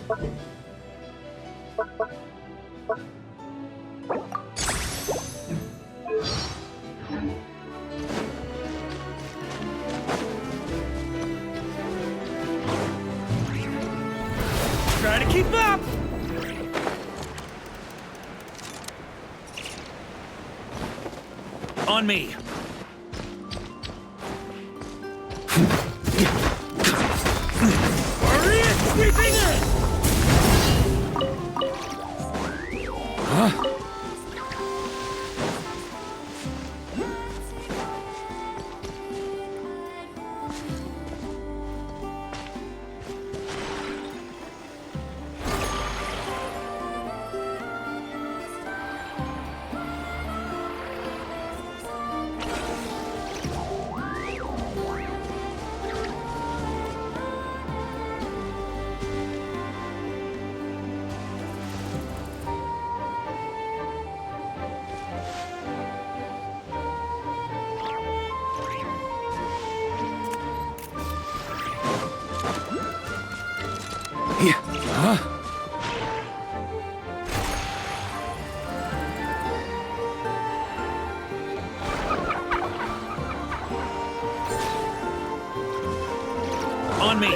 Try to keep up! On me! Hurry it! Sweeping it! Huh? Yeah. Huh? On me.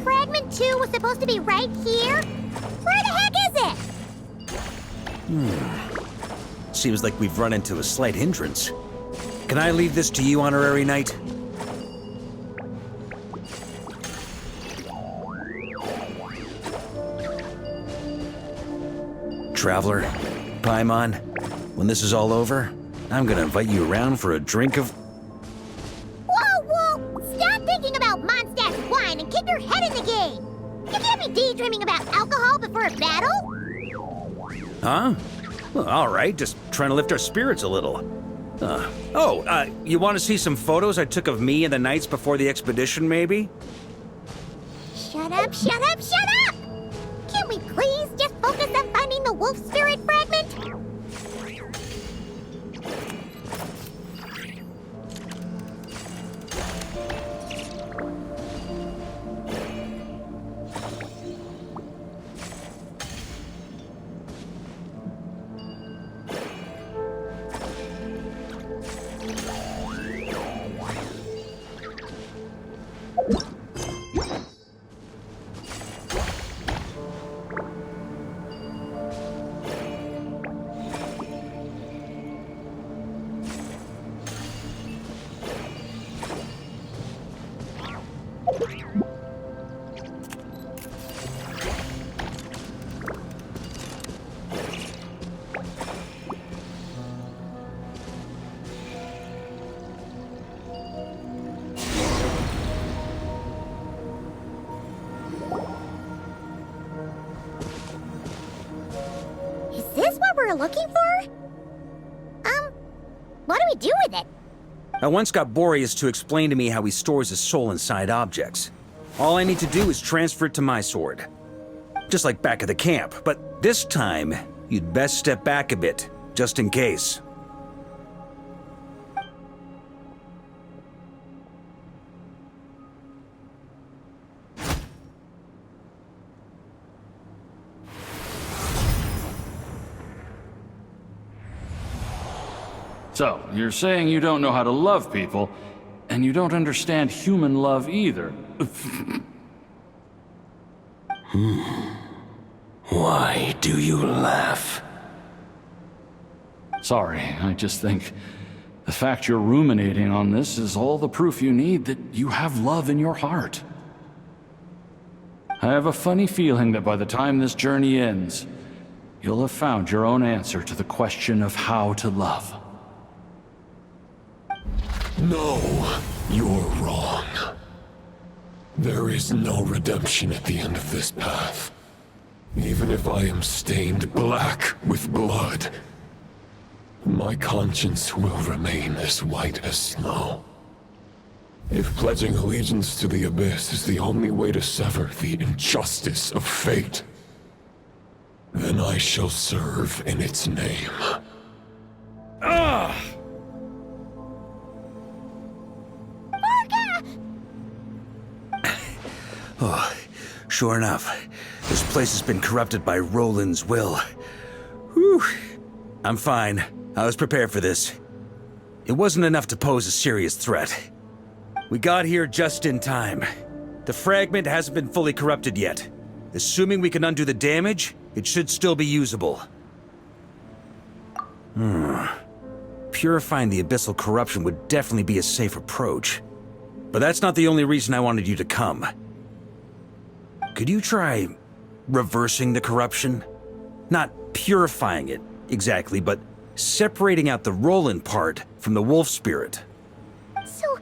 Fragment 2 was supposed to be right here? Where the heck is it? Seems like we've run into a slight hindrance. Can I leave this to you, Honorary Knight? Traveler, Paimon, when this is all over, I'm gonna invite you around for a drink of... Whoa! Stop thinking about Mondstadt's wine and keep your head in the game! You can't be daydreaming about alcohol before a battle! Huh? Well, all right, just trying to lift our spirits a little. You want to see some photos I took of me and the knights before the expedition, maybe? Shut up! Can't we please just focus on finding the wolf spirit fragment? we're looking for? What do we do with it? I once got Boreas to explain to me how he stores his soul inside objects. All I need to do is transfer it to my sword. Just like back at the camp, but this time, you'd best step back a bit, just in case. So, you're saying you don't know how to love people, and you don't understand human love either. Why do you laugh? Sorry, I just think the fact you're ruminating on this is all the proof you need that you have love in your heart. I have a funny feeling that by the time this journey ends, you'll have found your own answer to the question of how to love. No, you're wrong. There is no redemption at the end of this path. Even if I am stained black with blood, my conscience will remain as white as snow. If pledging allegiance to the Abyss is the only way to sever the injustice of fate, then I shall serve in its name. Oh, sure enough, this place has been corrupted by Roland's will. Whew. I'm fine. I was prepared for this. It wasn't enough to pose a serious threat. We got here just in time. The fragment hasn't been fully corrupted yet. Assuming we can undo the damage, it should still be usable. Purifying the abyssal corruption would definitely be a safe approach. But that's not the only reason I wanted you to come. Could you try reversing the corruption? Not purifying it, exactly, but separating out the Roland part from the wolf spirit. So,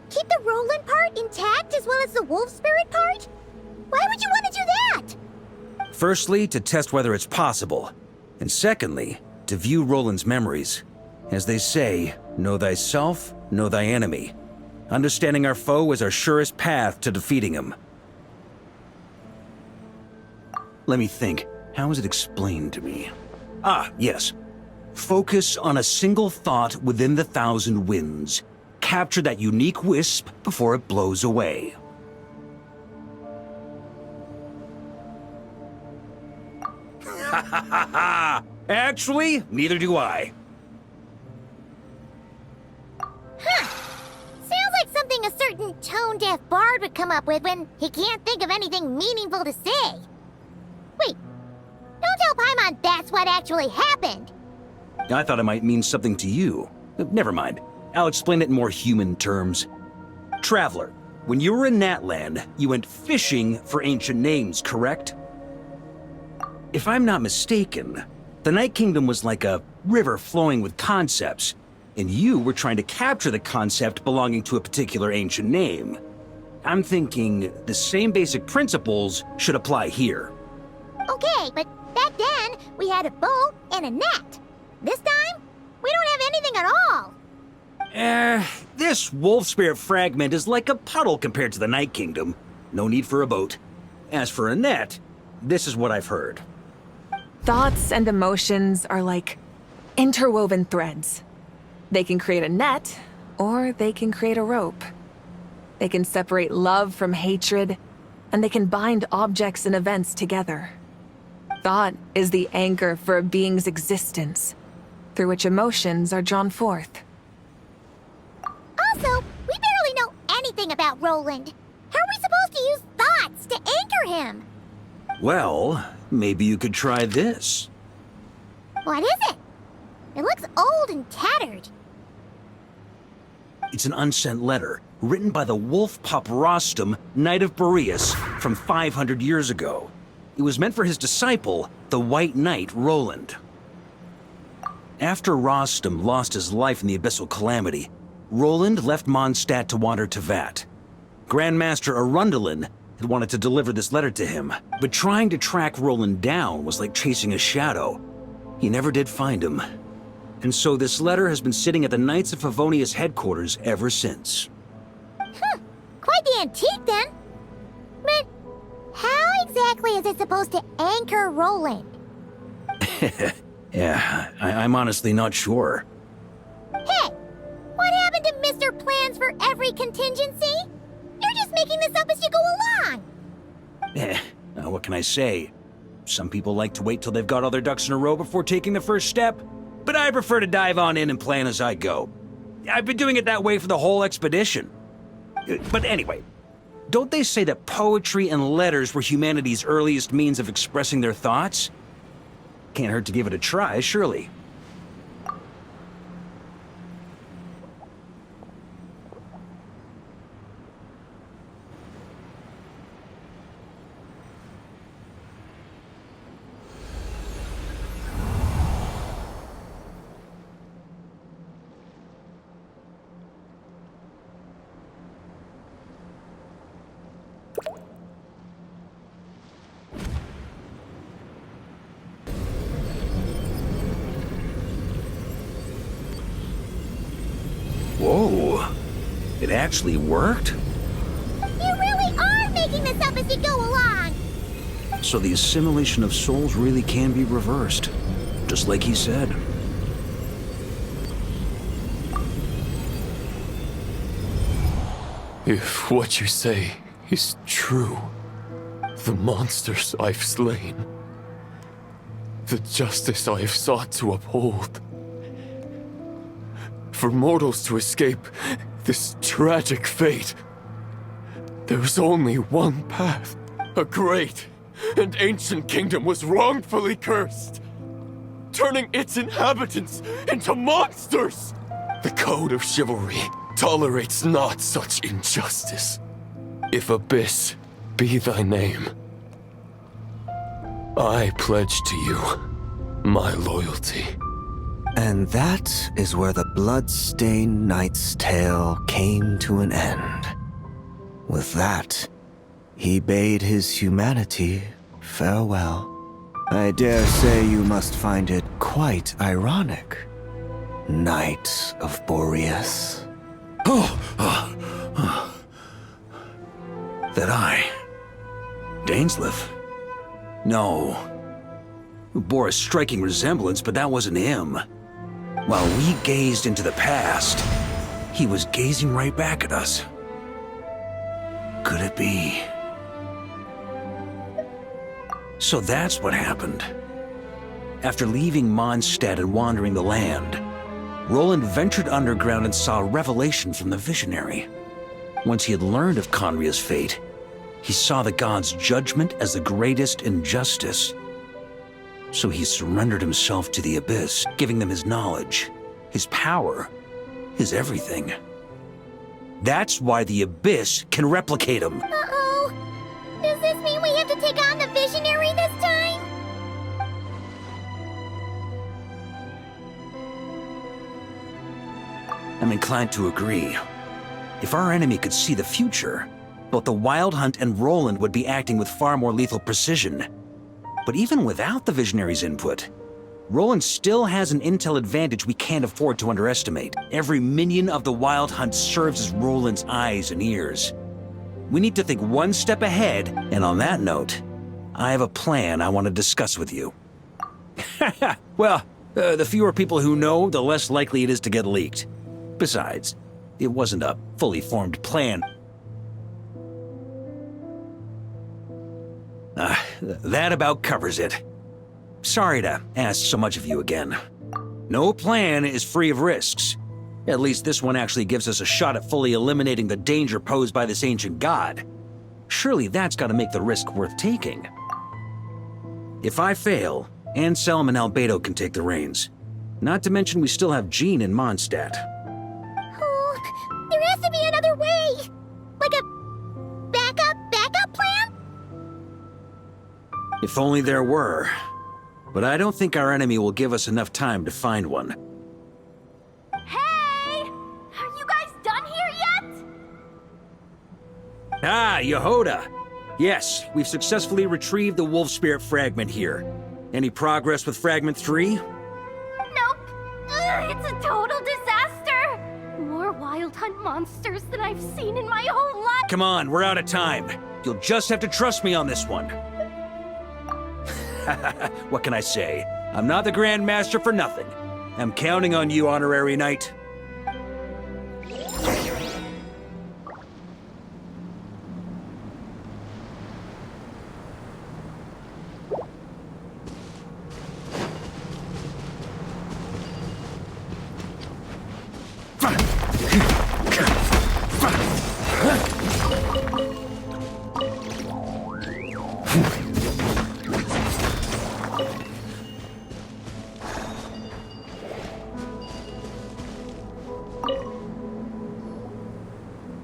keep the Roland part intact as well as the wolf spirit part? Why would you want to do that? Firstly, to test whether it's possible. And secondly, to view Roland's memories. As they say, know thyself, know thy enemy. Understanding our foe is our surest path to defeating him. Let me think. How was it explained to me? Ah, yes. Focus on a single thought within the 1,000 winds. Capture that unique wisp before it blows away. Ha ha ha ha! Actually, neither do I. Sounds like something a certain tone-deaf bard would come up with when he can't think of anything meaningful to say. Wait, don't tell Paimon that's what actually happened. I thought it might mean something to you. Never mind. I'll explain it in more human terms. Traveler, when you were in Natland, you went fishing for ancient names, correct? If I'm not mistaken, the Night Kingdom was like a river flowing with concepts, and you were trying to capture the concept belonging to a particular ancient name. I'm thinking the same basic principles should apply here. Okay, but back then, we had a boat and a net. This time, we don't have anything at all. This wolf spirit fragment is like a puddle compared to the Night Kingdom. No need for a boat. As for a net, this is what I've heard. Thoughts and emotions are like interwoven threads. They can create a net, or they can create a rope. They can separate love from hatred, and they can bind objects and events together. Thought is the anchor for a being's existence, through which emotions are drawn forth. Also, we barely know anything about Roland. How are we supposed to use thoughts to anchor him? Well, maybe you could try this. What is it? It looks old and tattered. It's an unsent letter, written by the wolf pup Rostam, Knight of Boreas, from 500 years ago. It was meant for his disciple, the White Knight Roland. After Rostam lost his life in the Abyssal Calamity, Roland left Mondstadt to wander Teyvat. Grandmaster Arundelen had wanted to deliver this letter to him, but trying to track Roland down was like chasing a shadow. He never did find him. And so this letter has been sitting at the Knights of Favonia's headquarters ever since. Quite the antique, then. But how exactly is it supposed to anchor Roland? Yeah, I'm honestly not sure. Hey, what happened to Mr. Plans for every contingency? You're just making this up as you go along. What can I say? Some people like to wait till they've got all their ducks in a row before taking the first step, but I prefer to dive on in and plan as I go. I've been doing it that way for the whole expedition. But anyway, don't they say that poetry and letters were humanity's earliest means of expressing their thoughts? Can't hurt to give it a try, surely. Whoa, it actually worked? You really are making this up as you go along. So the assimilation of souls really can be reversed, just like he said. If what you say is true, the monsters I've slain, the justice I have sought to uphold, for mortals to escape this tragic fate, there's only one path. A great and ancient kingdom was wrongfully cursed, turning its inhabitants into monsters. The code of chivalry tolerates not such injustice. If Abyss be thy name, I pledge to you my loyalty. And that is where the blood-stained knight's tale came to an end. With that, he bade his humanity farewell. I dare say you must find it quite ironic, Knight of Boreas. That I... Dainsleif? No. Bore a striking resemblance, but that wasn't him. While we gazed into the past, he was gazing right back at us. Could it be? So that's what happened. After leaving Mondstadt and wandering the land, Roland ventured underground and saw a revelation from the visionary. Once he had learned of Conria's fate, he saw the gods' judgment as the greatest injustice. So he surrendered himself to the Abyss, giving them his knowledge, his power, his everything. That's why the Abyss can replicate him. Uh-oh. Does this mean we have to take on the Visionary this time? I'm inclined to agree. If our enemy could see the future, both the Wild Hunt and Roland would be acting with far more lethal precision. But even without the Visionary's input, Roland still has an intel advantage we can't afford to underestimate. Every minion of the Wild Hunt serves as Roland's eyes and ears. We need to think one step ahead, and on that note, I have a plan I want to discuss with you. Well, the fewer people who know, the less likely it is to get leaked. Besides, it wasn't a fully formed plan. That about covers it. Sorry to ask so much of you again. No plan is free of risks. At least this one actually gives us a shot at fully eliminating the danger posed by this ancient god. Surely that's got to make the risk worth taking. If I fail, Anselm and Albedo can take the reins. Not to mention we still have Jean in Mondstadt. Oh, there has to be another way. Like a backup plan? If only there were. But I don't think our enemy will give us enough time to find one. Hey! Are you guys done here yet? Ah, Yehoda! Yes, we've successfully retrieved the Wolf Spirit fragment here. Any progress with Fragment 3? monsters than I've seen in my whole life. Come on, we're out of time. You'll just have to trust me on this one. What can I say? I'm not the Grand Master for nothing. I'm counting on you, Honorary Knight.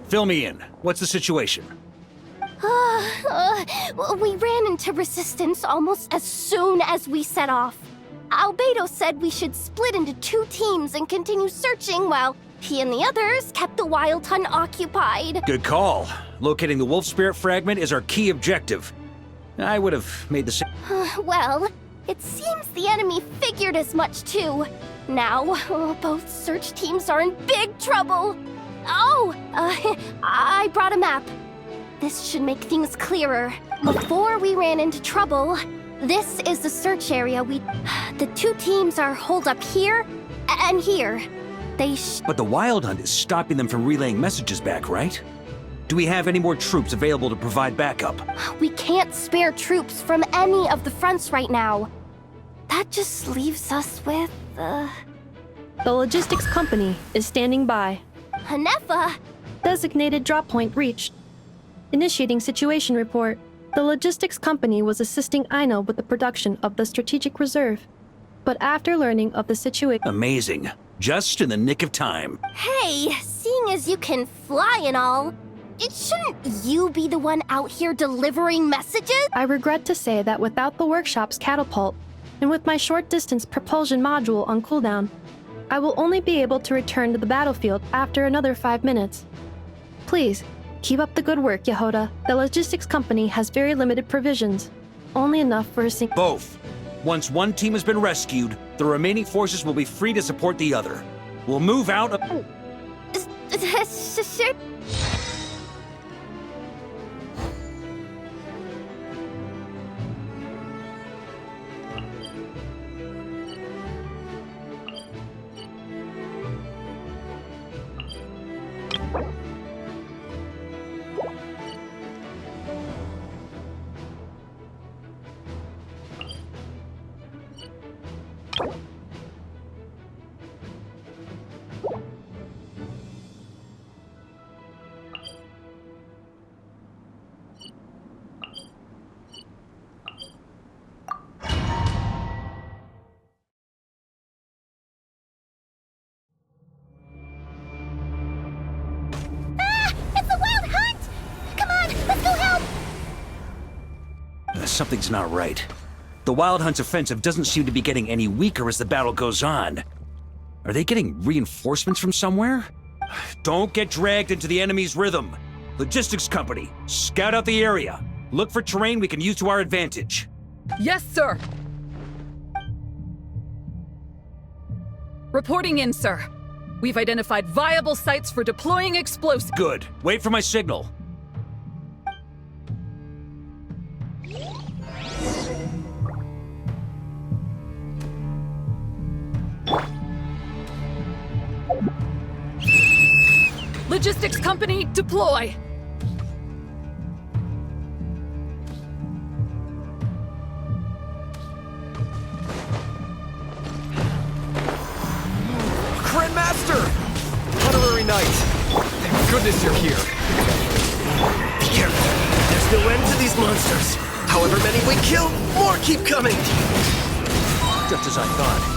Fill me in. What's the situation? We ran into resistance almost as soon as we set off. Albedo said we should split into 2 teams and continue searching while he and the others kept the Wild Hunt occupied. Good call. Locating the Wolf Spirit fragment is our key objective. I would have made the same. Well, it seems the enemy figured as much too. Now, both search teams are in big trouble. Oh, I brought a map. This should make things clearer. Before we ran into trouble, this is the search area. The 2 teams are holed up here and here. But the Wild Hunt is stopping them from relaying messages back, right? Do we have any more troops available to provide backup? We can't spare troops from any of the fronts right now. That just leaves us with, The logistics company is standing by. Hanefa. Designated drop point reached. Initiating situation report. The logistics company was assisting Aino with the production of the strategic reserve. But after learning of the situation... Amazing. Just in the nick of time. Hey, seeing as you can fly and all, shouldn't you be the one out here delivering messages? I regret to say that without the workshop's catapult, and with my short-distance propulsion module on cooldown, I will only be able to return to the battlefield after another 5 minutes. Please, keep up the good work, Yehoda. The logistics company has very limited provisions. Only enough for a single... Both. Once one team has been rescued, the remaining forces will be free to support the other. We'll move out of... Sure. Something's not right. The Wild Hunt's offensive doesn't seem to be getting any weaker as the battle goes on. Are they getting reinforcements from somewhere? Don't get dragged into the enemy's rhythm. Logistics company, scout out the area. Look for terrain we can use to our advantage. Yes, sir. Reporting in, sir. We've identified viable sites for deploying explosives. Good. Wait for my signal. Logistics company, deploy! Grandmaster! Honorary Knight! Thank goodness you're here. Be careful. There's no end to these monsters. However many we kill, more keep coming! Just as I thought.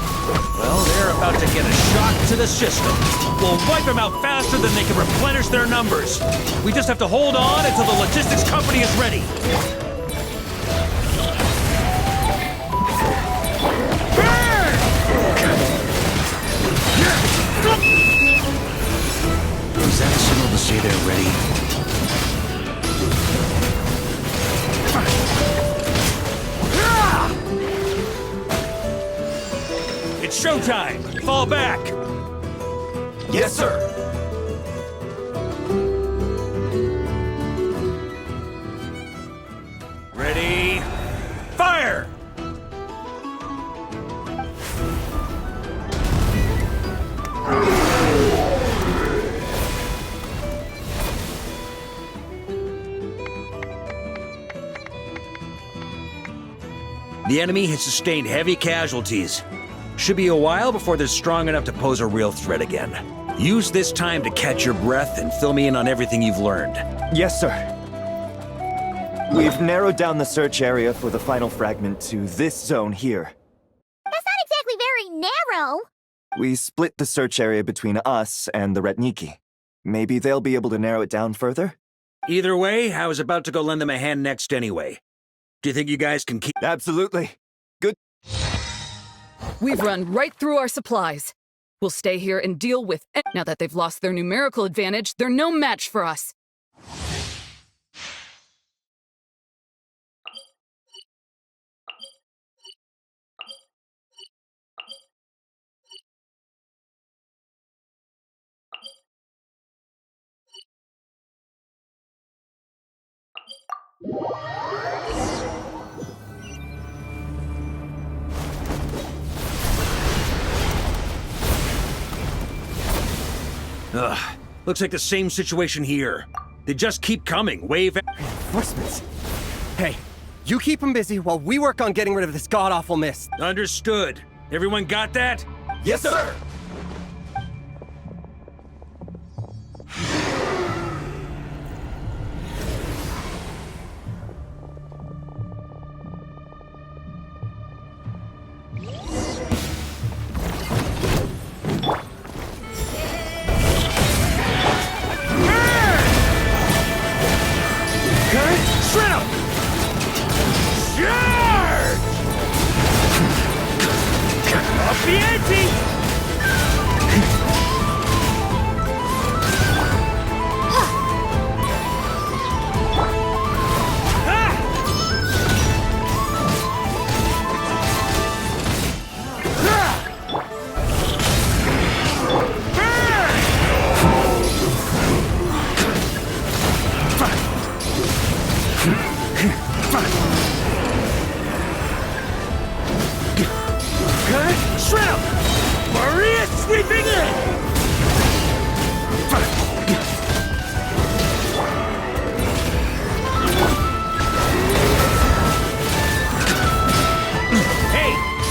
Well, they're about to get a shock to the system. We'll wipe them out faster than they can replenish their numbers. We just have to hold on until the logistics company is ready. Is that a signal to say they're ready? It's showtime! Fall back! Yes, sir! The enemy has sustained heavy casualties. Should be a while before they're strong enough to pose a real threat again. Use this time to catch your breath and fill me in on everything you've learned. Yes, sir. We've narrowed down the search area for the final fragment to this zone here. That's not exactly very narrow. We split the search area between us and the Retniki. Maybe they'll be able to narrow it down further? Either way, I was about to go lend them a hand next anyway. Do you think you guys can keep... Absolutely. Good. We've run right through our supplies. We'll stay here and deal with it. Now that they've lost their numerical advantage, they're no match for us. Ugh, looks like the same situation here. They just keep coming, wave... Reinforcements. Hey, you keep them busy while we work on getting rid of this god-awful mist. Understood. Everyone got that? Yes, sir!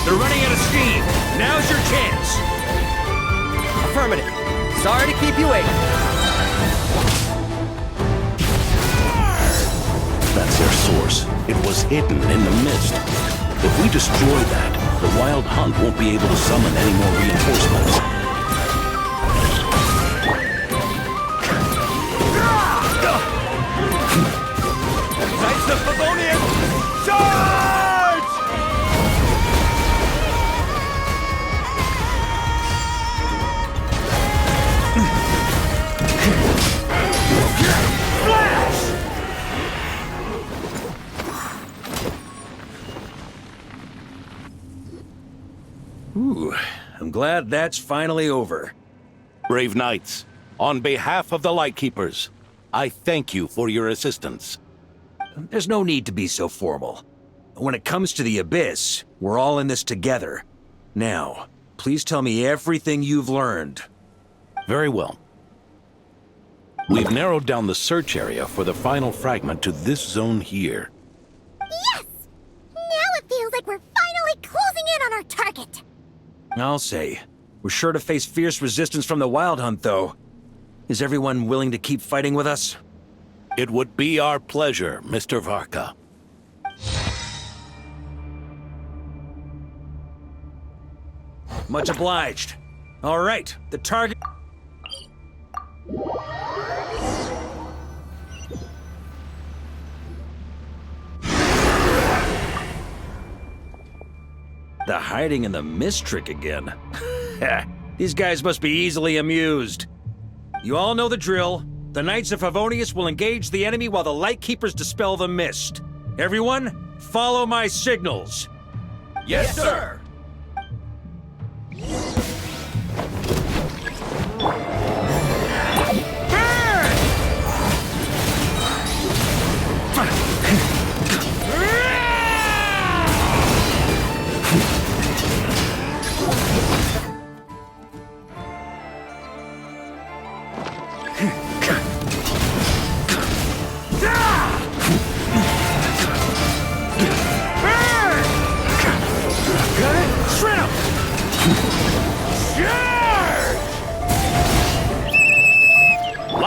They're running out of steam. Now's your chance. Affirmative. Sorry to keep you waiting. That's their source. It was hidden in the mist. If we destroy that, the Wild Hunt won't be able to summon any more reinforcements. Knights of Favonius, charge! Ooh, I'm glad that's finally over. Brave knights, on behalf of the Lightkeepers, I thank you for your assistance. There's no need to be so formal. When it comes to the Abyss, we're all in this together. Now, please tell me everything you've learned. Very well. We've narrowed down the search area for the final fragment to this zone here. Yes! Now it feels like we're finally closing in on our target. I'll say. We're sure to face fierce resistance from the Wild Hunt, though. Is everyone willing to keep fighting with us? It would be our pleasure, Mr. Varka. Much obliged. All right, the target... The hiding in the mist trick again. These guys must be easily amused. You all know the drill. The Knights of Favonius will engage the enemy while the Lightkeepers dispel the mist. Everyone, follow my signals. Yes, sir!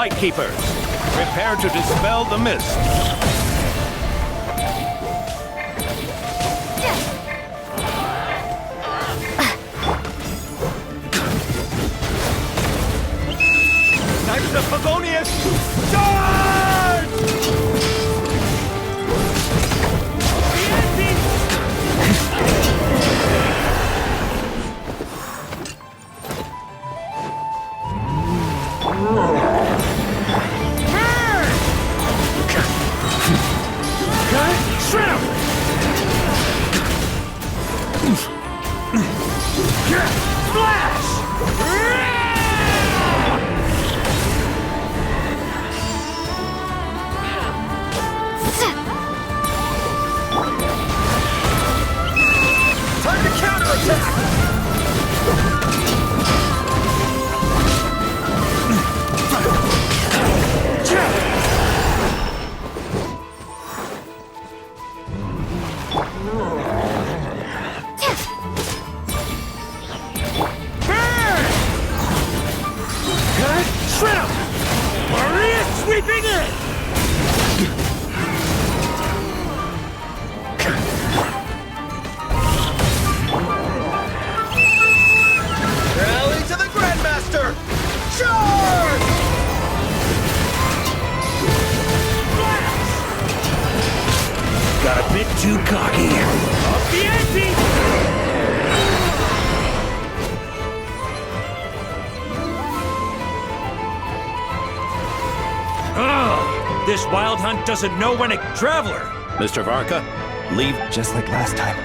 Lightkeepers, prepare to dispel the mist. Knights of Favonius, charge! Time to counterattack! Sweeping in! Rally to the Grandmaster! Charge! Got a bit too cocky. Up the ante! Ugh! This wild hunt doesn't know when to traveler! Mr. Varka, leave. Just like last time.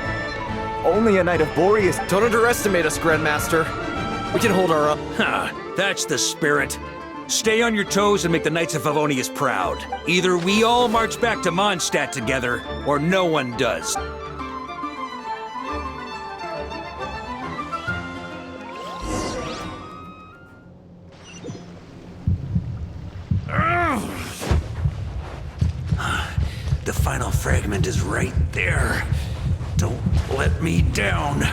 Only a Knight of Boreas. Don't underestimate us, Grandmaster. We can hold our own. Ha! That's the spirit. Stay on your toes and make the Knights of Favonius proud. Either we all march back to Mondstadt together, or no one does. The final fragment is right there. Don't let me down.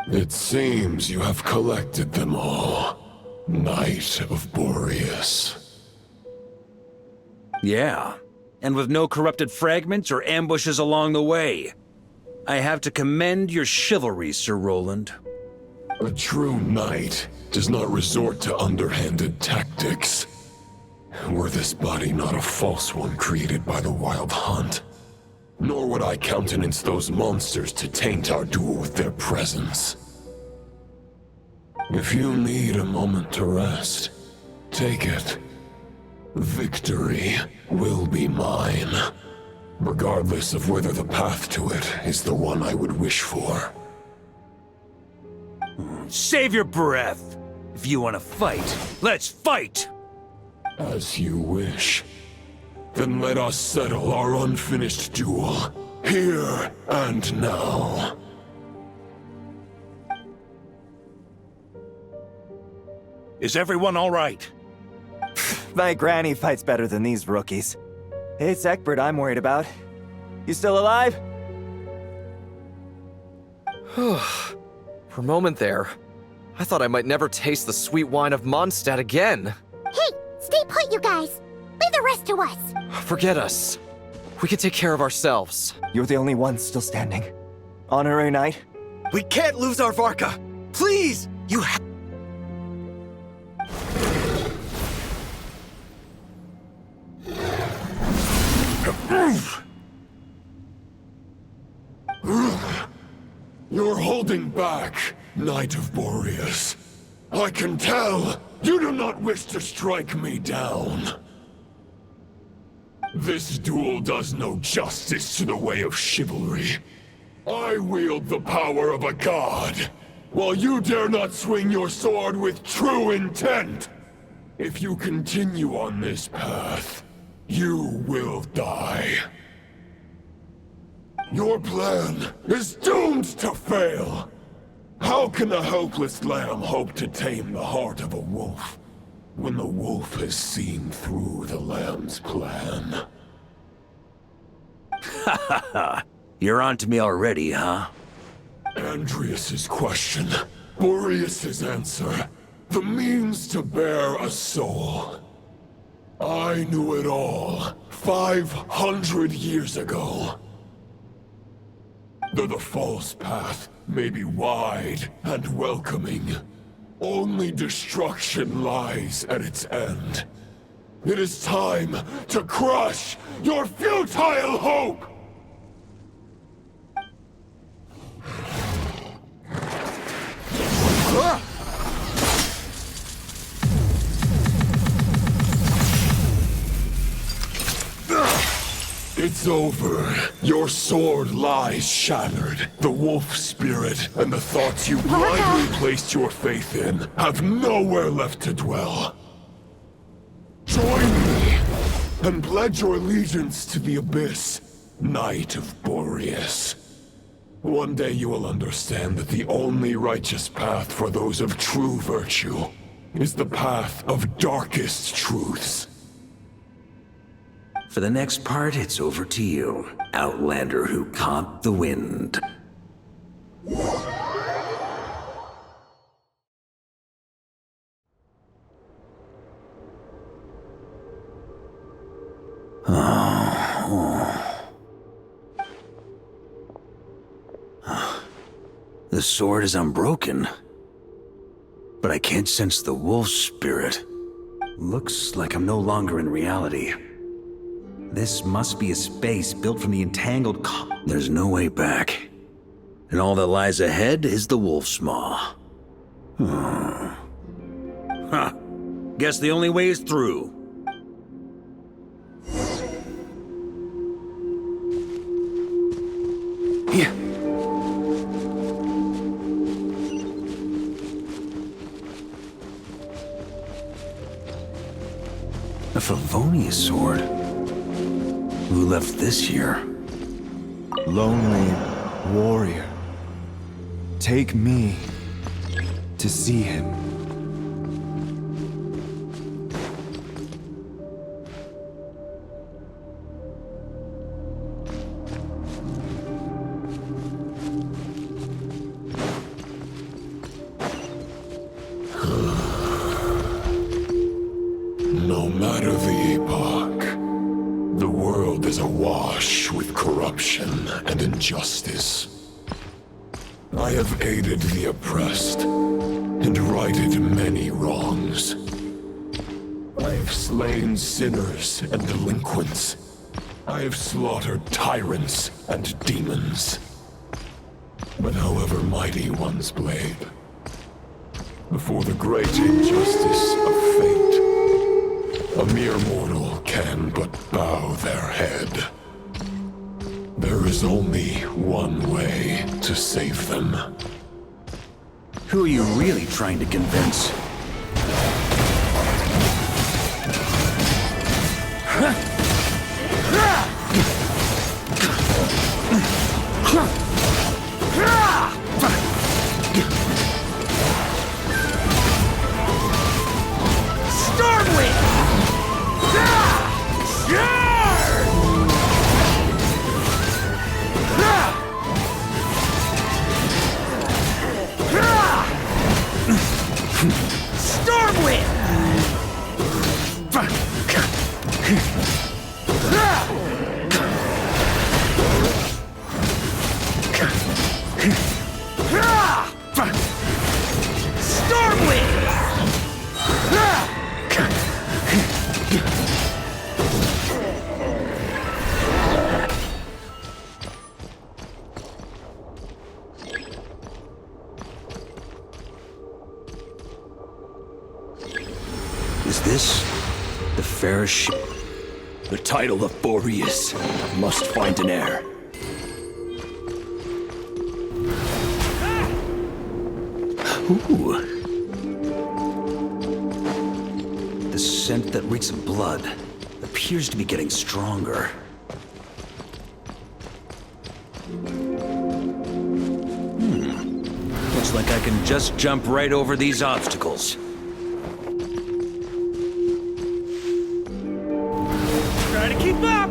It seems you have collected them all, Knight of Boreas. Yeah, and with no corrupted fragments or ambushes along the way. I have to commend your chivalry, Sir Roland. A true knight does not resort to underhanded tactics. Were this body not a false one created by the Wild Hunt, nor would I countenance those monsters to taint our duel with their presence. If you need a moment to rest, take it. Victory will be mine, regardless of whether the path to it is the one I would wish for. Save your breath. If you want to fight, let's fight! As you wish. Then let us settle our unfinished duel, here and now. Is everyone all right? My granny fights better than these rookies. It's Egbert I'm worried about. You still alive? For a moment there, I thought I might never taste the sweet wine of Mondstadt again. Hey, stay put, you guys. Leave the rest to us. Forget us. We can take care of ourselves. You're the only one still standing. Honorary Knight? We can't lose our Varka! Please! You have... You're holding back, Knight of Boreas. I can tell you do not wish to strike me down. This duel does no justice to the way of chivalry. I wield the power of a god, while you dare not swing your sword with true intent. If you continue on this path, you will die. Your plan is doomed to fail. How can a helpless lamb hope to tame the heart of a wolf, when the wolf has seen through the lamb's plan? Ha ha ha. You're on to me already, huh? Andreas's question, Boreas's answer, the means to bear a soul. I knew it all 500 years ago. Though the false path may be wide and welcoming, only destruction lies at its end. It is time to crush your futile hope! It's over. Your sword lies shattered. The wolf spirit and the thoughts you blindly placed your faith in have nowhere left to dwell. Join me and pledge your allegiance to the Abyss, Knight of Boreas. One day you will understand that the only righteous path for those of true virtue is the path of darkest truths. For the next part, it's over to you, Outlander who caught the wind. The sword is unbroken, but I can't sense the wolf spirit. Looks like I'm no longer in reality. This must be a space built from the entangled There's no way back. And all that lies ahead is the wolf's maw. Huh. Guess the only way is through. Yeah. A Favonius sword? Who left this here? Lonely warrior. Take me to see him. No matter the epoch, the world is awash with corruption and injustice. I have aided the oppressed and righted many wrongs. I have slain sinners and delinquents. I have slaughtered tyrants and demons. But however mighty one's blade, before the great injustice of fate, a mere mortal can but bow their head. There is only one way to save them. Who are you really trying to convince? Is this the fairest ship? The title of Boreas must find an heir. Ooh. The scent that reeks of blood appears to be getting stronger. Looks like I can just jump right over these obstacles. Try to keep up!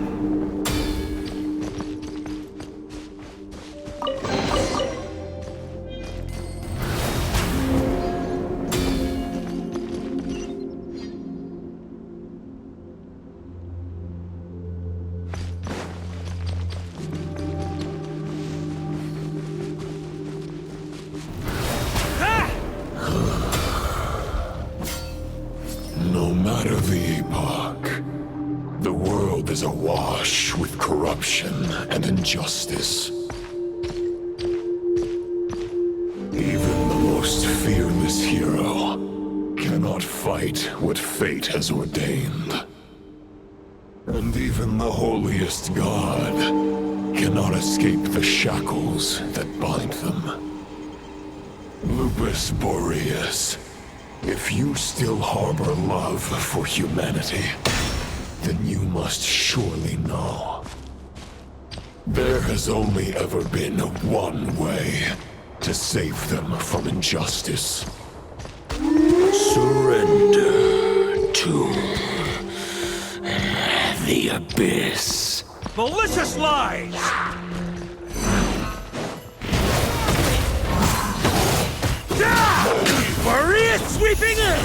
the epoch. The world is awash with corruption and injustice. Even the most fearless hero cannot fight what fate has ordained. And even the holiest god cannot escape the shackles that bind them. Lupus Boreas, if you still harbor love for humanity, then you must surely know. There has only ever been one way to save them from injustice. Surrender to the abyss. Malicious lies! Maria sweeping in!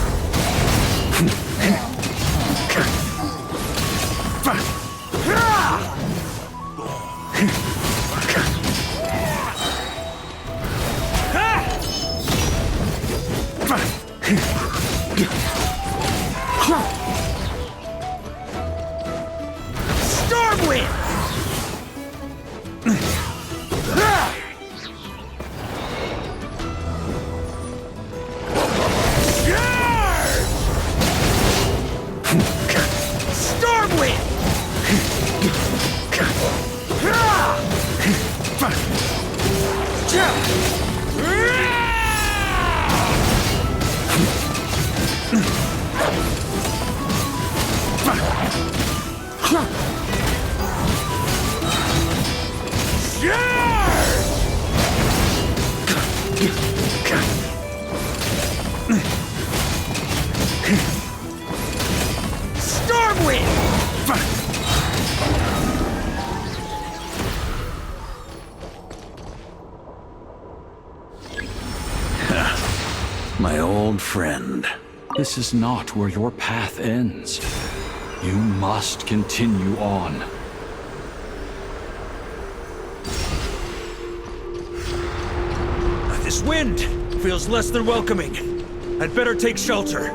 Stormwind! My old friend. This is not where your path ends. You must continue on. This wind feels less than welcoming. I'd better take shelter.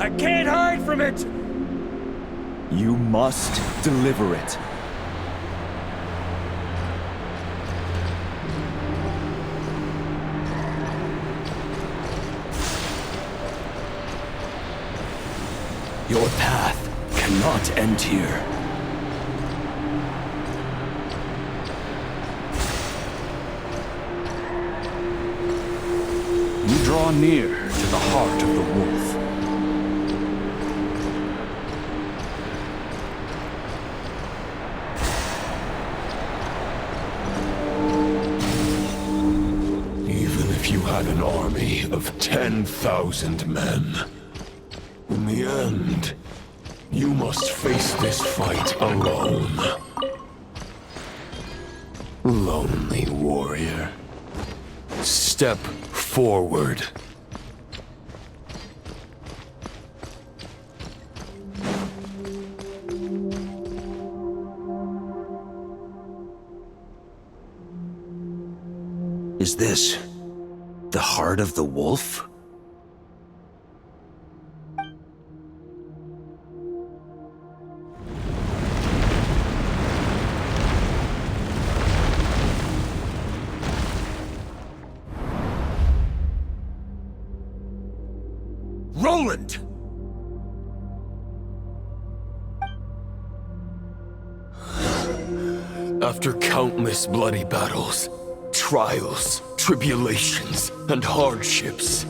I can't hide from it! You must deliver it. Your path cannot end here. You draw near to the heart of the wolf. You had an army of 10,000 men. In the end, you must face this fight alone. Lonely warrior. Step forward. Is this the heart of the wolf? Roland! After countless bloody battles, trials, tribulations, and hardships,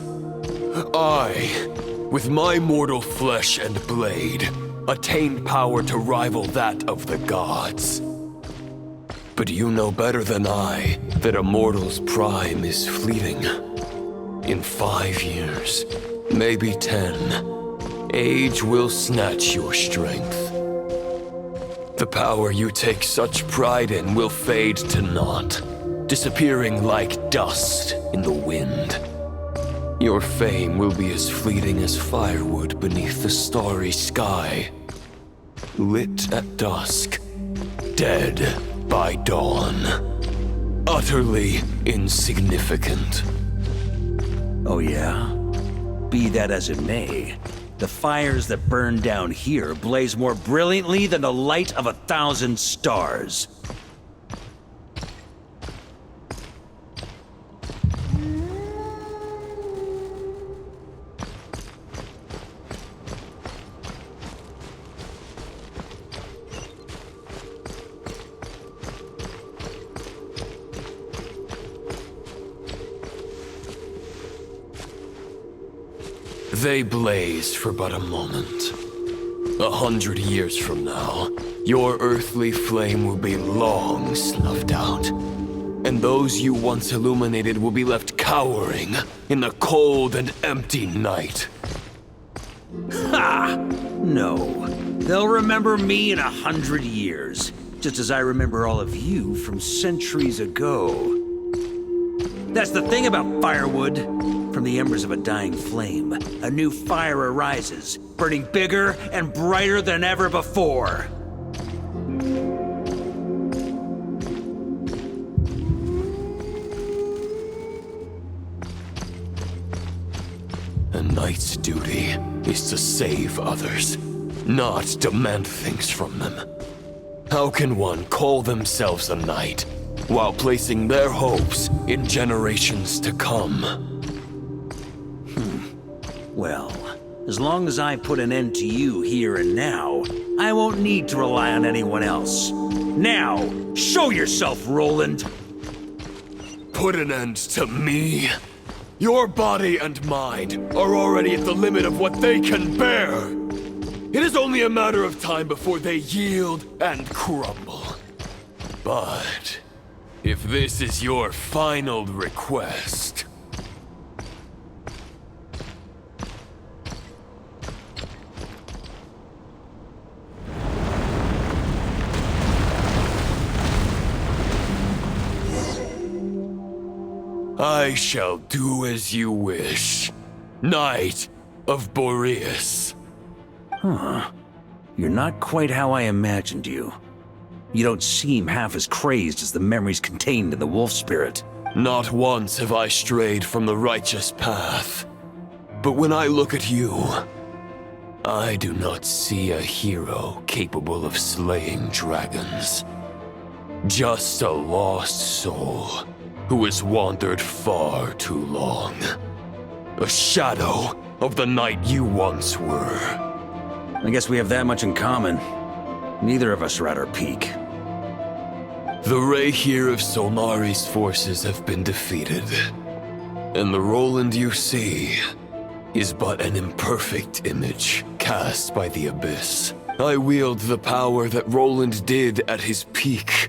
I, with my mortal flesh and blade, attained power to rival that of the gods. But you know better than I that a mortal's prime is fleeting. In 5 years, maybe 10, age will snatch your strength. The power you take such pride in will fade to naught, disappearing like dust in the wind. Your fame will be as fleeting as firewood beneath the starry sky, lit at dusk, dead by dawn. Utterly insignificant. Oh yeah? Be that as it may, the fires that burn down here blaze more brilliantly than the light of 1,000 stars. They blaze for but a moment. 100 years from now, your earthly flame will be long snuffed out. And those you once illuminated will be left cowering in the cold and empty night. Ha! No. They'll remember me in 100 years, just as I remember all of you from centuries ago. That's the thing about firewood. From the embers of a dying flame, a new fire arises, burning bigger and brighter than ever before. A knight's duty is to save others, not demand things from them. How can one call themselves a knight while placing their hopes in generations to come? Well, as long as I put an end to you here and now, I won't need to rely on anyone else. Now, show yourself, Roland! Put an end to me? Your body and mind are already at the limit of what they can bear. It is only a matter of time before they yield and crumble. But if this is your final request... I shall do as you wish, Knight of Boreas. Huh. You're not quite how I imagined you. You don't seem half as crazed as the memories contained in the wolf spirit. Not once have I strayed from the righteous path. But when I look at you, I do not see a hero capable of slaying dragons. Just a lost soul who has wandered far too long. A shadow of the knight you once were. I guess we have that much in common. Neither of us are at our peak. The ray here of Solnari's forces have been defeated. And the Roland you see is but an imperfect image cast by the Abyss. I wield the power that Roland did at his peak,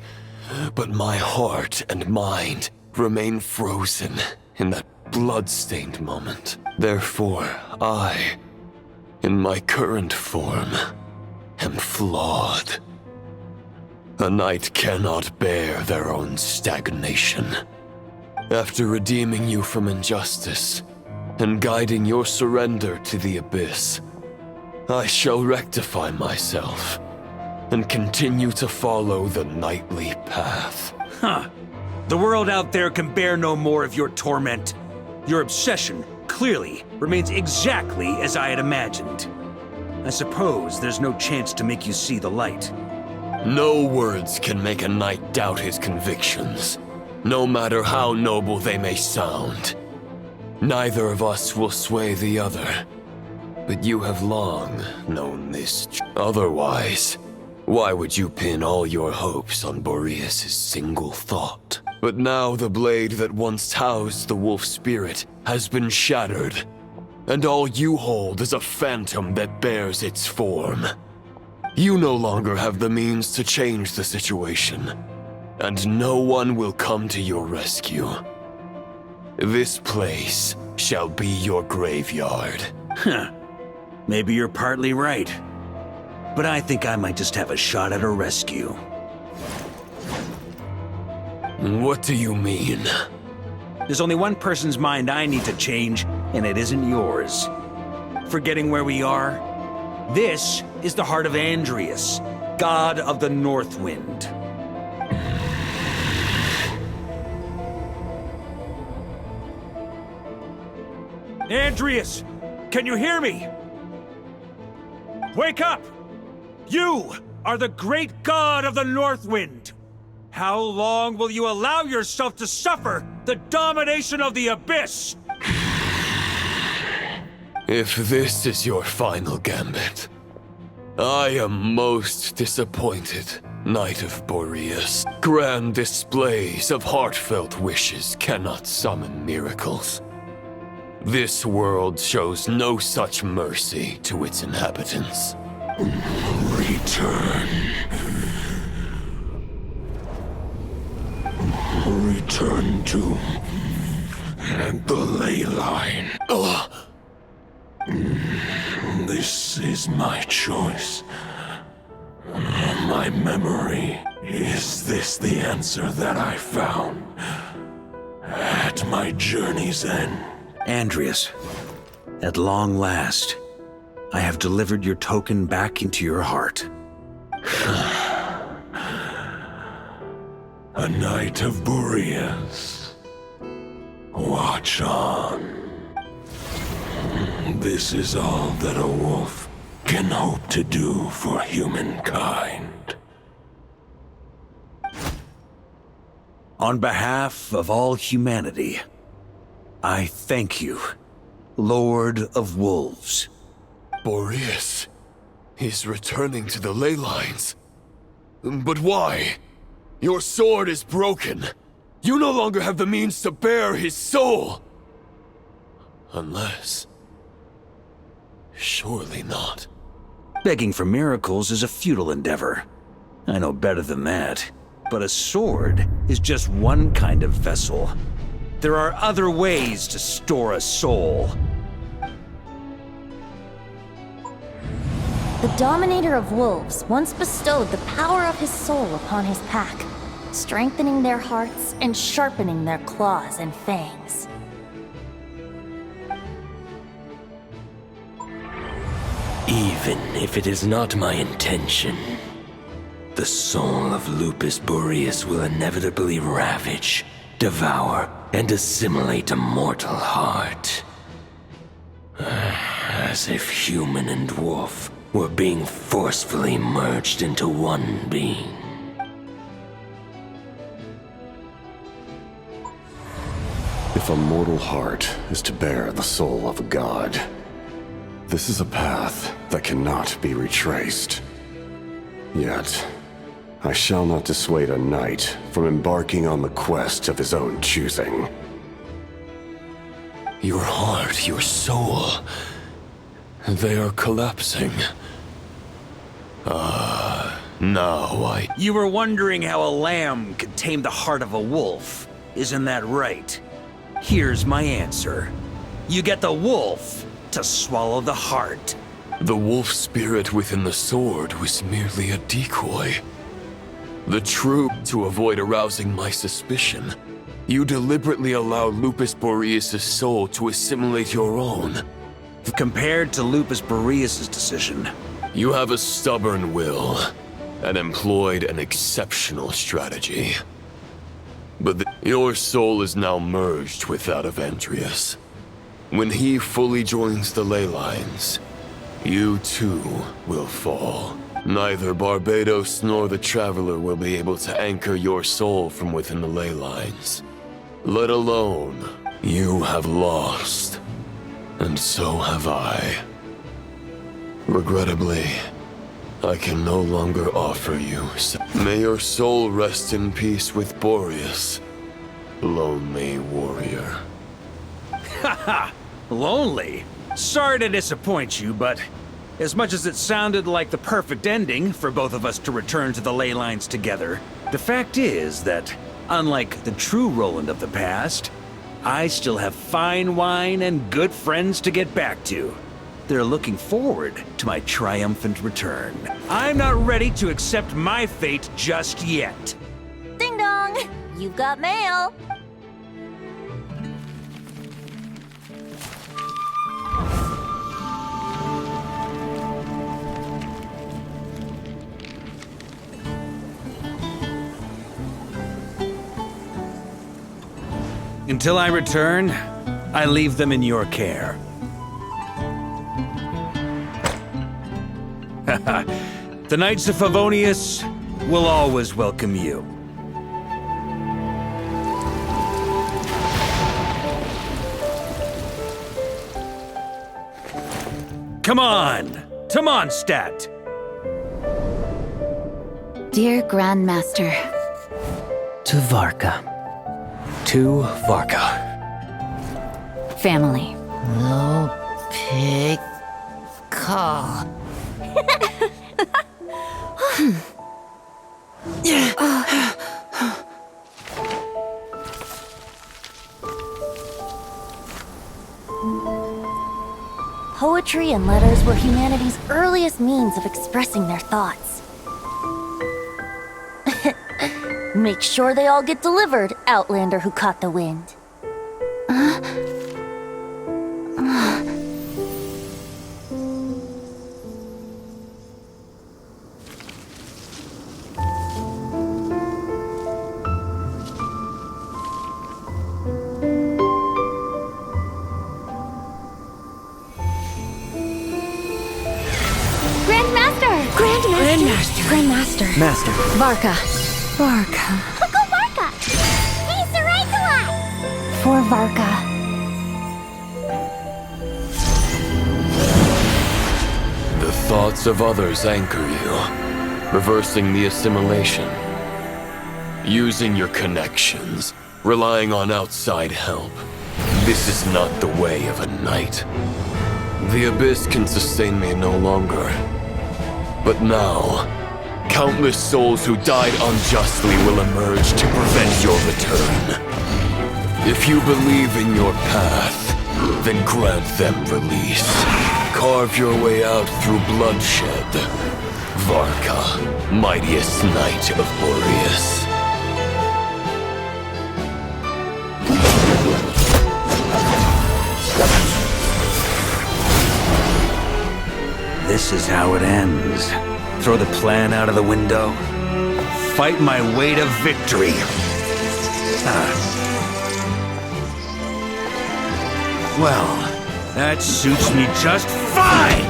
but my heart and mind remain frozen in that blood-stained moment. Therefore, I, in my current form, am flawed. A knight cannot bear their own stagnation. After redeeming you from injustice and guiding your surrender to the Abyss, I shall rectify myself and continue to follow the knightly path. Huh. The world out there can bear no more of your torment. Your obsession, clearly, remains exactly as I had imagined. I suppose there's no chance to make you see the light. No words can make a knight doubt his convictions, no matter how noble they may sound. Neither of us will sway the other, but you have long known this. Otherwise, why would you pin all your hopes on Boreas' single thought? But now the blade that once housed the wolf spirit has been shattered, and all you hold is a phantom that bears its form. You no longer have the means to change the situation, and no one will come to your rescue. This place shall be your graveyard. Huh. Maybe you're partly right. but I think I might just have a shot at a rescue. What do you mean? There's only one person's mind I need to change, and it isn't yours. Forgetting where we are? This is the heart of Andreas, god of the North Wind. Andreas, can you hear me? Wake up! You are the great god of the North Wind! How long will you allow yourself to suffer the domination of the Abyss? If this is your final gambit, I am most disappointed, Knight of Boreas. Grand displays of heartfelt wishes cannot summon miracles. This world shows no such mercy to its inhabitants. Return. Return to the ley line. This is my choice. My memory. Is this the answer that I found at my journey's end? Andreas, at long last, I have delivered your token back into your heart. A Knight of Boreas. Watch on. This is all that a wolf can hope to do for humankind. On behalf of all humanity, I thank you, Lord of Wolves. Boreas is returning to the ley lines. But why? Your sword is broken. You no longer have the means to bear his soul. Unless... surely not. Begging for miracles is a futile endeavor. I know better than that. But a sword is just one kind of vessel. There are other ways to store a soul. The Dominator of Wolves once bestowed the power of his soul upon his pack, strengthening their hearts and sharpening their claws and fangs. Even if it is not my intention, the soul of Lupus Boreas will inevitably ravage, devour, and assimilate a mortal heart. As if human and wolf were being forcefully merged into one being. If a mortal heart is to bear the soul of a god, this is a path that cannot be retraced. Yet, I shall not dissuade a knight from embarking on the quest of his own choosing. Your heart, your soul, they are collapsing. Now You were wondering how a lamb could tame the heart of a wolf, isn't that right? Here's my answer. You get the wolf to swallow the heart. The wolf spirit within the sword was merely a decoy. The truth, to avoid arousing my suspicion, you deliberately allow Lupus Boreas' soul to assimilate your own. Compared to Lupus Boreas' decision, you have a stubborn will and employed an exceptional strategy. But your soul is now merged with that of Andreas. When he fully joins the ley lines, you too will fall. Neither Barbados nor the Traveler will be able to anchor your soul from within the ley lines. Let alone, you have lost. And so have I. Regrettably, I can no longer offer you. May your soul rest in peace with Boreas, lonely warrior. Haha! Lonely? Sorry to disappoint you, but as much as it sounded like the perfect ending for both of us to return to the ley lines together, the fact is that, unlike the true Roland of the past, I still have fine wine and good friends to get back to. they're looking forward to my triumphant return. I'm not ready to accept my fate just yet. Ding dong! You've got mail! Until I return, I leave them in your care. The Knights of Favonius will always welcome you. Come on! To Mondstadt! Dear Grandmaster. To Varka. To Varka. Family. No pig call. Poetry and letters were humanity's earliest means of expressing their thoughts. Make sure they all get delivered, Outlander who caught the wind. Grandmaster. Master. Varka. Uncle Varka! He's the right one! For Varka. The thoughts of others anchor you, reversing the assimilation. Using your connections, relying on outside help. This is not the way of a knight. The Abyss can sustain me no longer. But now, countless souls who died unjustly will emerge to prevent your return. If you believe in your path, then grant them release. Carve your way out through bloodshed. Varka, mightiest knight of Boreas. This is how it ends. Throw the plan out of the window. Fight my way to victory. Well, that suits me just fine!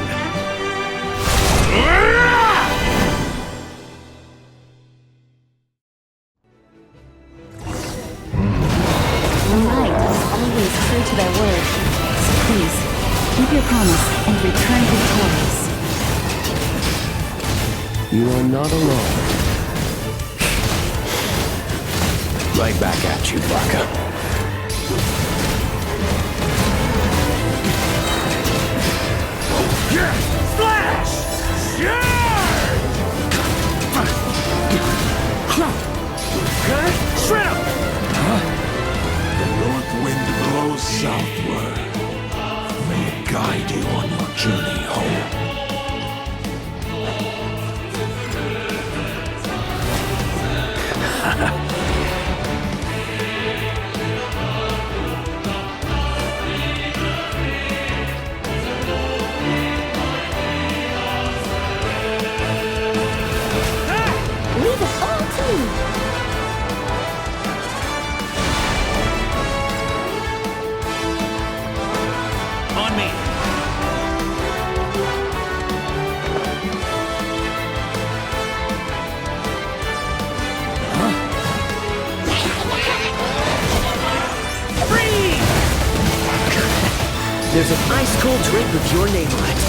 The knight is always true to their word. So please, keep your promise and return victorious. You are not alone. Right back at you, Varka. Splash! Shred him! The north wind blows southward. May it guide you on your journey home. Leave it all to me. On me. There's an ice-cold drink with your name on it.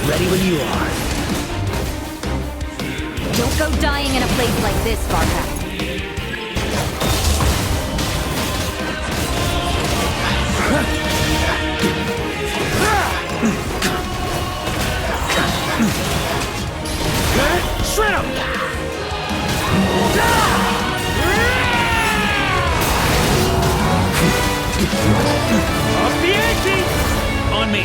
Ready when you are. Don't go dying in a place like this, Varka. Shred him! Up the ante! On me.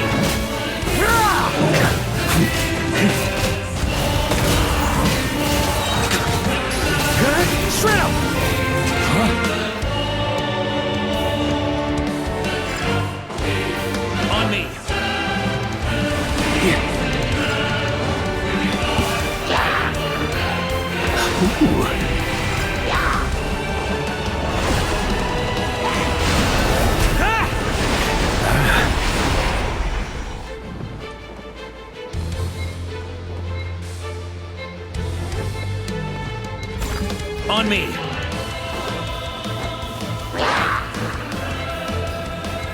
On me!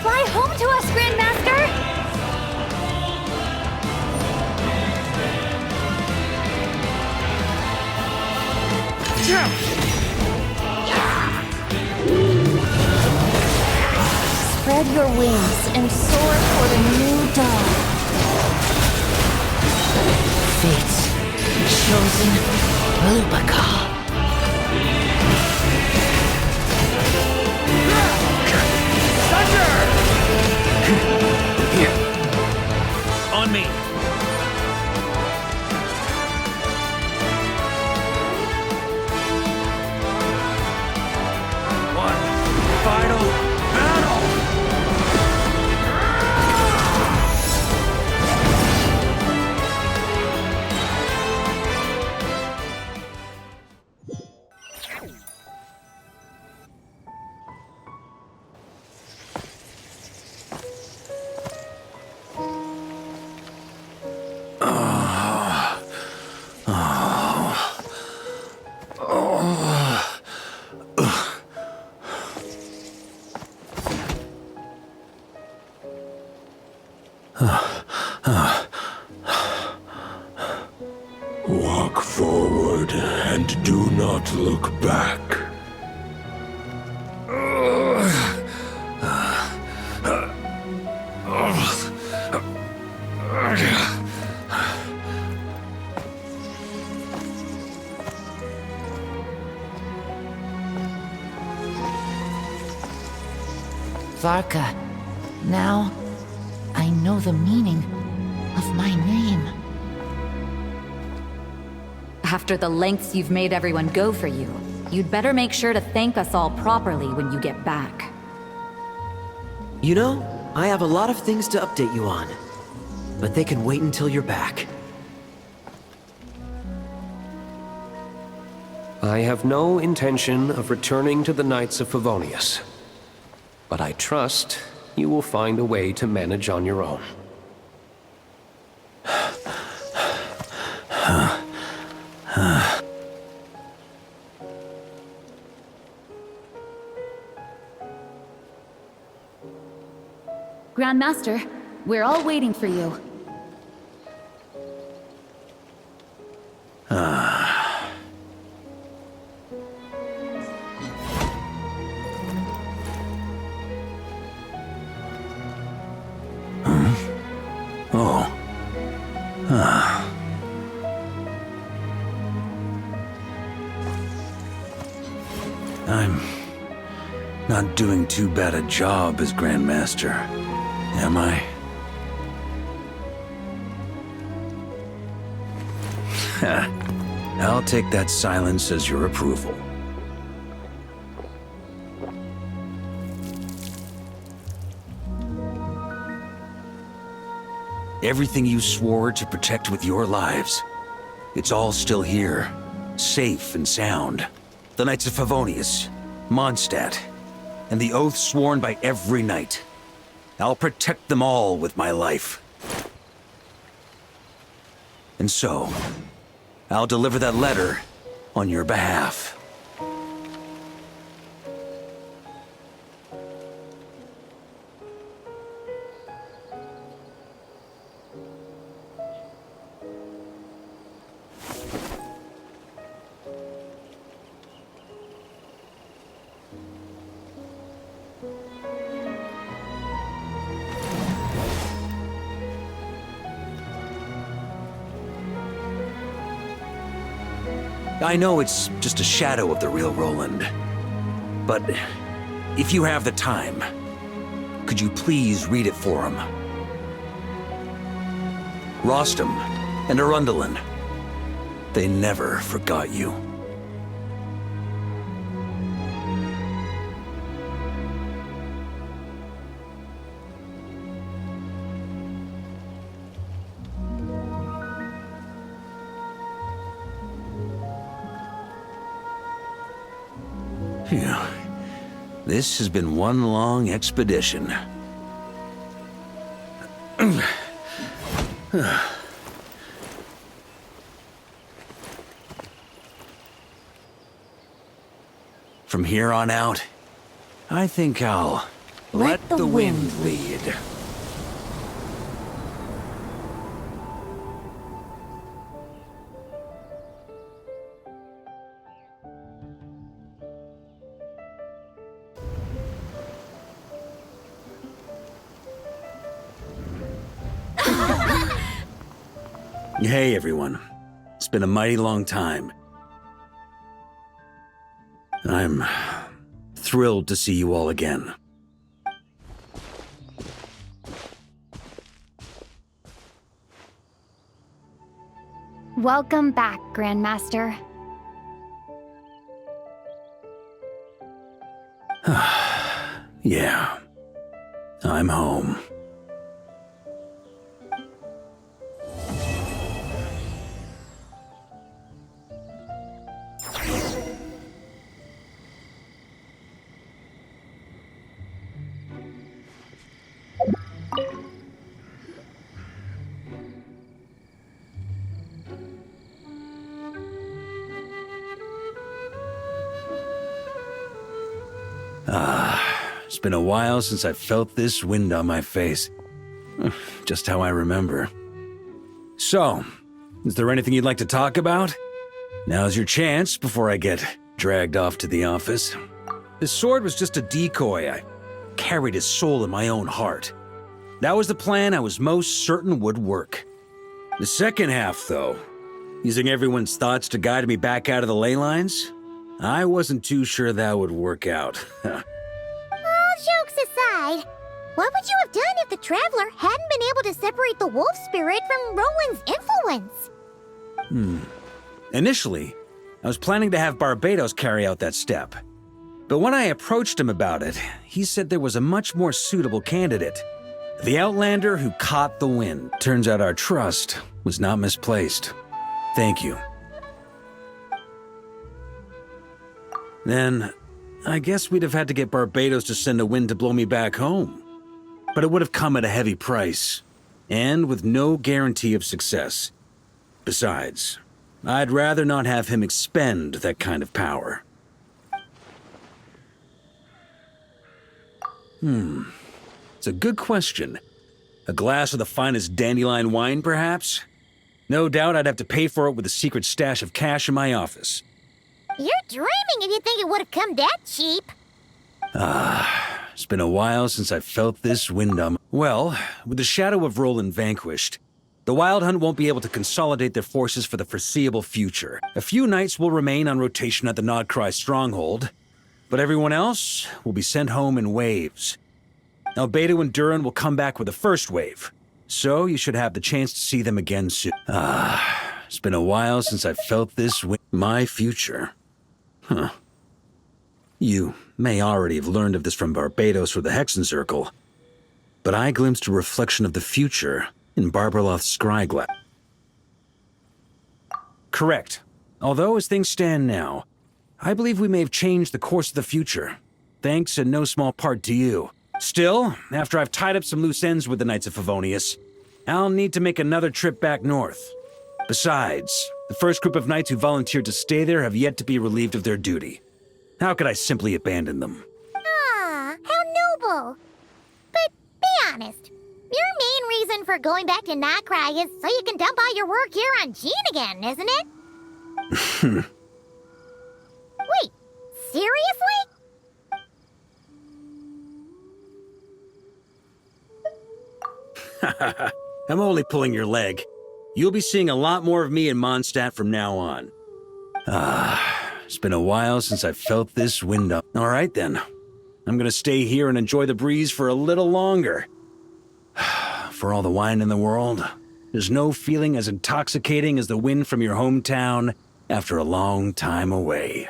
Fly home to us, Grandmaster! Spread your wings and soar toward a new dawn. Fate's chosen Lupica. On me! One final battle! Walk forward and do not look back. Varka, now I know the meaning of my name. After the lengths you've made everyone go for you, you'd better make sure to thank us all properly when you get back. You know, I have a lot of things to update you on, but they can wait until you're back. I have no intention of returning to the Knights of Favonius, but I trust you will find a way to manage on your own. Grandmaster, we're all waiting for you. I'm not doing too bad a job as Grandmaster, am I? I'll take that silence as your approval. Everything you swore to protect with your lives, it's all still here, safe and sound. The Knights of Favonius, Mondstadt, and the oath sworn by every knight. I'll protect them all with my life. And so, I'll deliver that letter on your behalf. I know it's just a shadow of the real Roland, but if you have the time, could you please read it for him? Rostam and Arundelen, they never forgot you. Phew. This has been one long expedition. From here on out, I think I'll let the wind lead. Hey, everyone. It's been a mighty long time. I'm thrilled to see you all again. Welcome back, Grandmaster. Yeah. I'm home. It's been a while since I felt this wind on my face. Just how I remember. So, is there anything you'd like to talk about? Now's your chance before I get dragged off to the office. His sword was just a decoy. I carried his soul in my own heart. That was the plan I was most certain would work. The second half, though, using everyone's thoughts to guide me back out of the ley lines, I wasn't too sure that would work out. All jokes aside, what would you have done if the Traveler hadn't been able to separate the wolf spirit from Roland's influence? Initially, I was planning to have Barbados carry out that step. But when I approached him about it, he said there was a much more suitable candidate. The Outlander who caught the wind. Turns out our trust was not misplaced. Thank you. Then, I guess we'd have had to get Barbados to send a wind to blow me back home. But it would have come at a heavy price, and with no guarantee of success. Besides, I'd rather not have him expend that kind of power. It's a good question. A glass of the finest dandelion wine, perhaps? No doubt I'd have to pay for it with a secret stash of cash in my office. You're dreaming if you think it would have come that cheap. It's been a while since I felt this wind on. Well, with the shadow of Roland vanquished, the Wild Hunt won't be able to consolidate their forces for the foreseeable future. A few knights will remain on rotation at the Nodcry stronghold, but everyone else will be sent home in waves. Albedo and Durin will come back with the first wave, so you should have the chance to see them again soon. It's been a while since I felt this wind. My future. You may already have learned of this from Barbados or the Hexen Circle, but I glimpsed a reflection of the future in Barbarloth's scryglass. Correct. Although, as things stand now, I believe we may have changed the course of the future, thanks in no small part to you. Still, after I've tied up some loose ends with the Knights of Favonius, I'll need to make another trip back north. Besides, the first group of knights who volunteered to stay there have yet to be relieved of their duty. How could I simply abandon them? Ah, how noble. But be honest, your main reason for going back to Nodcry is so you can dump all your work here on Jean again, isn't it? Wait, seriously? I'm only pulling your leg. You'll be seeing a lot more of me in Mondstadt from now on. It's been a while since I felt this wind up. All right then. I'm gonna stay here and enjoy the breeze for a little longer. For all the wine in the world, there's no feeling as intoxicating as the wind from your hometown after a long time away.